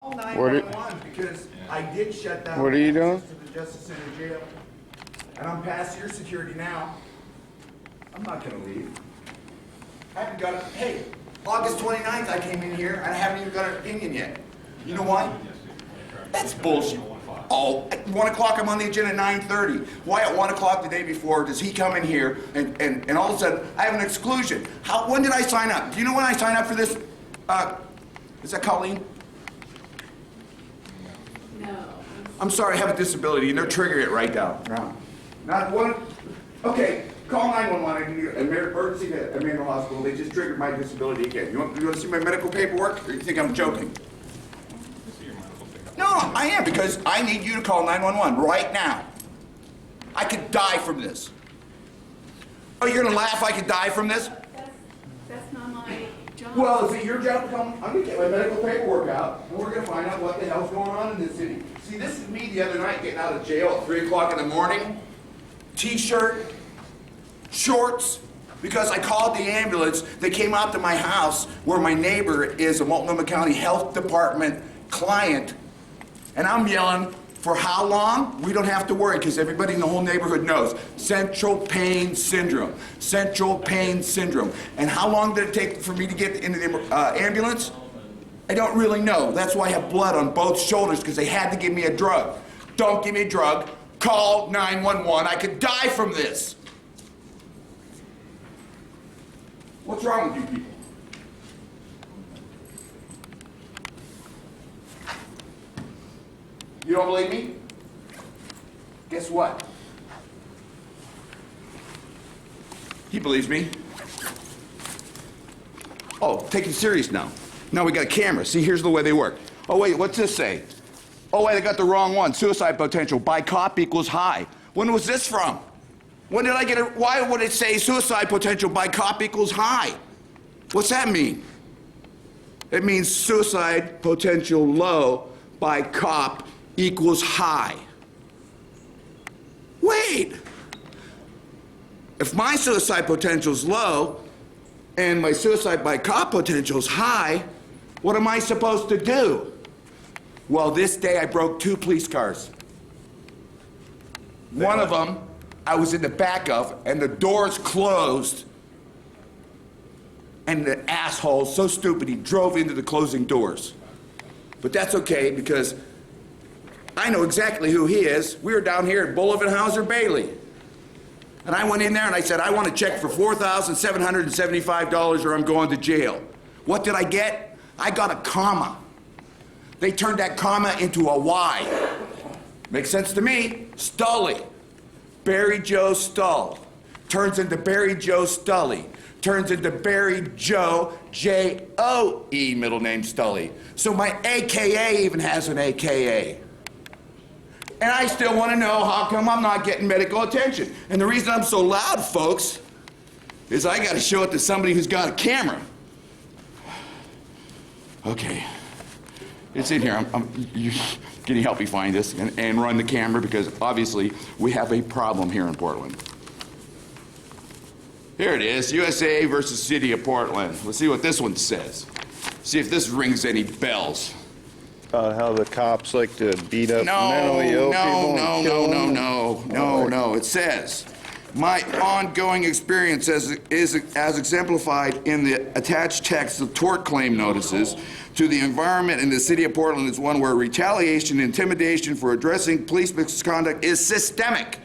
Call 911 because I did shut down. What are you doing? To the Justice Center jail, and I'm past your security now. I'm not gonna leave. I haven't got it. Hey, August 29th I came in here and I haven't even got an opinion yet. You know why? That's bullshit. Oh, at 1 o'clock I'm on the agenda at 9:30. Why at 1 o'clock the day before does he come in here and all of a sudden I have an exclusion? When did I sign up? Do you know when I signed up for this? Is that Colleen? No. I'm sorry, I have a disability, and they're triggering it right now. Not one. Okay, call 911. I need an emergency at Amanda Hospital. They just triggered my disability again. You want to see my medical paperwork, or you think I'm joking? No, I am, because I need you to call 911 right now. I could die from this. Oh, you're gonna laugh I could die from this? That's not my job. Well, is it your job to come? I'm gonna get my medical paperwork out, and we're gonna find out what the hell's going on in this city. See, this is me the other night getting out of jail at 3 o'clock in the morning. T-shirt, shorts, because I called the ambulance. They came out to my house where my neighbor is a Multnomah County Health Department client. And I'm yelling, for how long? We don't have to worry, because everybody in the whole neighborhood knows. Central pain syndrome. Central pain syndrome. And how long did it take for me to get into the ambulance? I don't really know. That's why I have blood on both shoulders, because they had to give me a drug. Don't give me a drug. Call 911. I could die from this. What's wrong with you people? You don't believe me? Guess what? He believes me. Oh, take it serious now. Now we got a camera. See, here's the way they work. Oh, wait, what's this say? Oh, wait, I got the wrong one. Suicide potential by cop equals high. When was this from? When did I get it? Why would it say suicide potential by cop equals high? What's that mean? It means suicide potential low by cop equals high. Wait. If my suicide potential is low and my suicide by cop potential is high, what am I supposed to do? Well, this day I broke 2 police cars. One of them I was in the back of, and the doors closed, and the asshole, so stupid, he drove into the closing doors. But that's okay, because I know exactly who he is. We were down here at Bullivan Bailey. And I went in there and I said, I want a check for $4,775 or I'm going to jail. What did I get? I got a comma. They turned that comma into a Y. Makes sense to me. Stully. Barry Joe Stull. Turns into Barry Joe Stully. Turns into Barry Joe J-O-E, middle name Stully. So my AKA even has an AKA. And I still want to know how come I'm not getting medical attention. And the reason I'm so loud, folks, is I got to show it to somebody who's got a camera. Okay. It's in here. Can you help me find this and run the camera? Because obviously we have a problem here in Portland. Here it is, USA versus City of Portland. Let's see what this one says. See if this rings any bells. How the cops like to beat up mentally ill people and kill them? No. It says, my ongoing experience is as exemplified in the attached text of tort claim notices to the environment in the City of Portland is one where retaliation and intimidation for addressing police misconduct is systemic.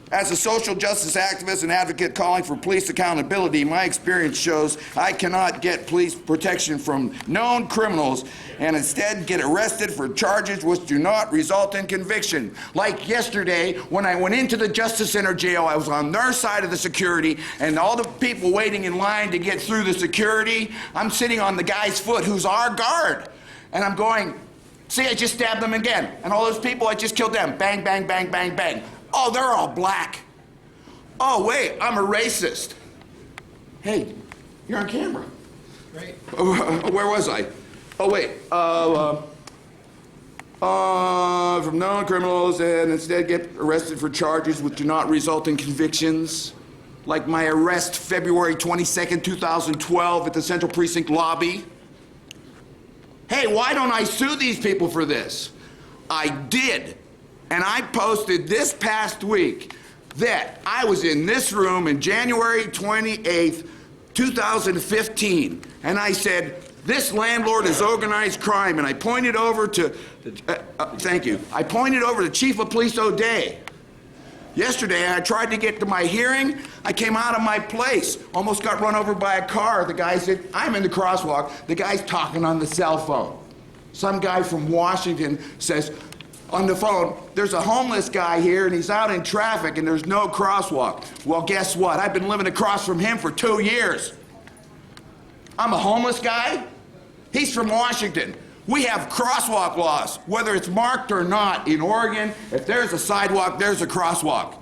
As a social justice activist and advocate calling for police accountability, my experience shows I cannot get police protection from known criminals and instead get arrested for charges which do not result in conviction. Like yesterday, when I went into the Justice Center jail, I was on their side of the security, and all the people waiting in line to get through the security, I'm sitting on the guy's foot who's our guard. And I'm going, see, I just stabbed them again. And all those people, I just killed them. Bang, bang, bang, bang, bang. Oh, they're all black. Oh, wait, I'm a racist. Hey, you're on camera. Great. Where was I? Oh, wait. From known criminals and instead get arrested for charges which do not result in convictions. Like my arrest February 22nd, 2012 at the Central Precinct lobby. hey, why don't I sue these people for this? I did. And I posted this past week that I was in this room in January 28th, 2015, and I said, this landlord is organized crime, and I pointed over to, thank you, I pointed over to Chief of Police O'Day. Yesterday, I tried to get to my hearing. I came out of my place, almost got run over by a car. The guy said, I'm in the crosswalk. The guy's talking on the cell phone. Some guy from Washington says, on the phone, there's a homeless guy here and he's out in traffic and there's no crosswalk. Well, guess what? I've been living across from him for 2 years. I'm a homeless guy. He's from Washington. We have crosswalk laws, whether it's marked or not. In Oregon, if there's a sidewalk, there's a crosswalk.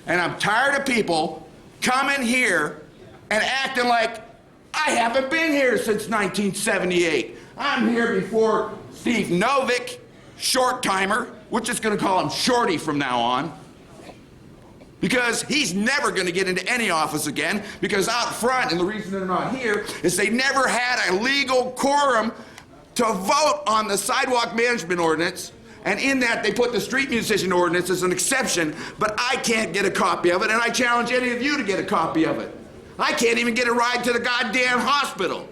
And I'm tired of people coming here and acting like I haven't been here since 1978. I'm here before Steve Novick, short timer. We're just going to call him Shorty from now on. Because he's never going to get into any office again, because out front, and the reason they're not here, is they never had a legal quorum to vote on the sidewalk management ordinance, and in that they put the street musician ordinance as an exception, but I can't get a copy of it, and I challenge any of you to get a copy of it. I can't even get a ride to the goddamn hospital.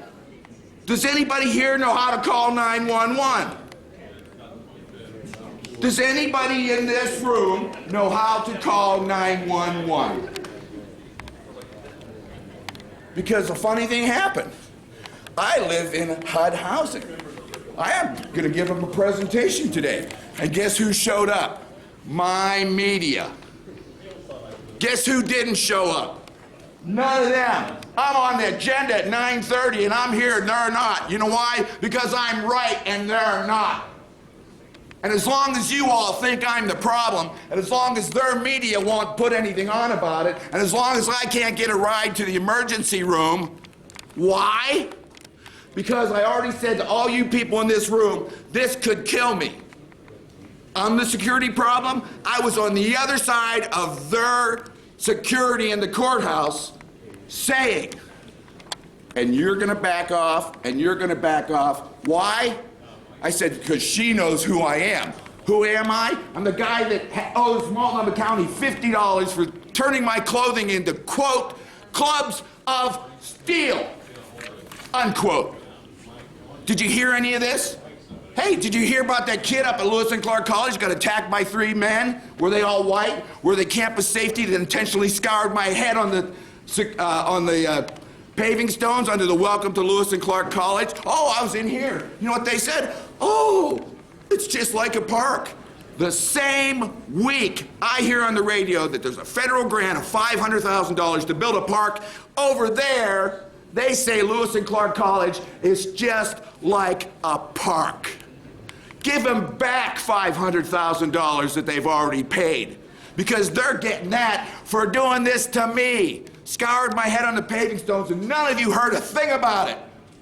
Does anybody here know how to call 911? Does anybody in this room know how to call 911? Because a funny thing happened. I live in HUD housing. I am going to give them a presentation today. And guess who showed up? My media. Guess who didn't show up? None of them. I'm on the agenda at 9:30 and I'm here and they're not. You know why? Because I'm right and they're not. And as long as you all think I'm the problem, and as long as their media won't put anything on about it, and as long as I can't get a ride to the emergency room, why? Because I already said to all you people in this room, this could kill me. I'm the security problem. I was on the other side of their security in the courthouse saying, and you're gonna back off, and you're gonna back off. Why? I said, because she knows who I am. Who am I? I'm the guy that owes Multnomah County $50 for turning my clothing into, quote, clubs of steel, unquote. Did you hear any of this? Hey, did you hear about that kid up at Lewis and Clark College got attacked by 3 men? Were they all white? Were they campus safety that intentionally scoured my head on the paving stones under the welcome to Lewis and Clark College? Oh, I was in here. You know what they said? Oh, it's just like a park. The same week, I hear on the radio that there's a federal grant of $500,000 to build a park. Over there, they say Lewis and Clark College is just like a park. Give them back $500,000 that they've already paid, because they're getting that for doing this to me. Scoured my head on the paving stones, and none of you heard a thing about it.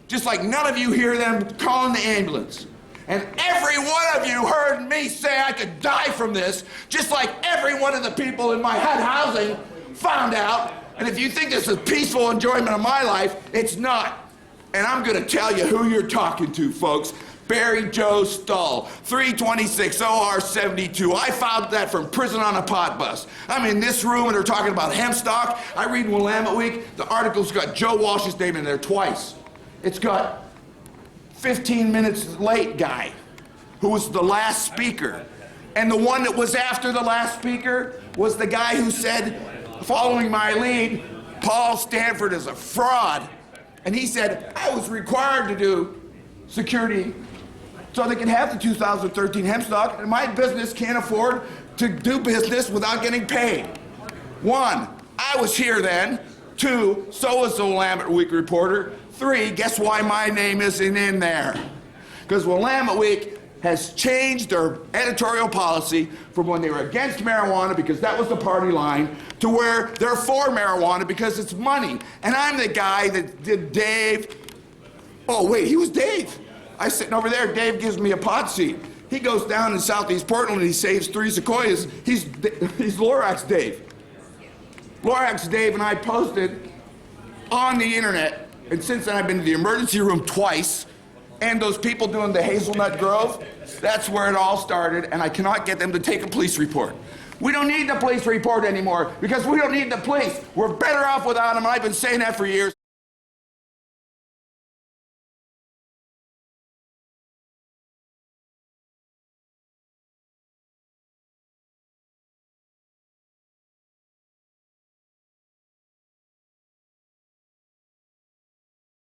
Just like none of you hear them calling the ambulance. And every one of you heard me say I could die from this, just like every one of the people in my HUD housing found out. And if you think this is peaceful enjoyment of my life, it's not. And I'm gonna tell you who you're talking to, folks. Barry Joe Stull, 326 OR 72. I filed that from prison on a pot bus. I'm in this room and they're talking about hemp stock. I read Willamette Week. The article's got Joe Walsh's name in there twice. It's got 15 minutes late guy, who was the last speaker. And the one that was after the last speaker was the guy who said, following my lead, Paul Stanford is a fraud. And he said, I was required to do security so they can have the 2013 hemp stock, and my business can't afford to do business without getting paid. 1, I was here then. 2, so was the Willamette Week reporter. 3, guess why my name isn't in there? Because Willamette Week has changed their editorial policy from when they were against marijuana, because that was the party line, to where they're for marijuana because it's money. And I'm the guy that did Dave. Oh, wait, he was Dave. I was sitting over there, Dave gives me a pot seat. He goes down in Southeast Portland and he saves 3 sequoias. He's Lorax Dave. Lorax Dave and I posted on the internet, and since then I've been to the emergency room twice, And those people doing the Hazelnut Grove, that's where it all started, and I cannot get them to take a police report. We don't need the police report anymore because we don't need the police. We're better off without them, and I've been saying that for years.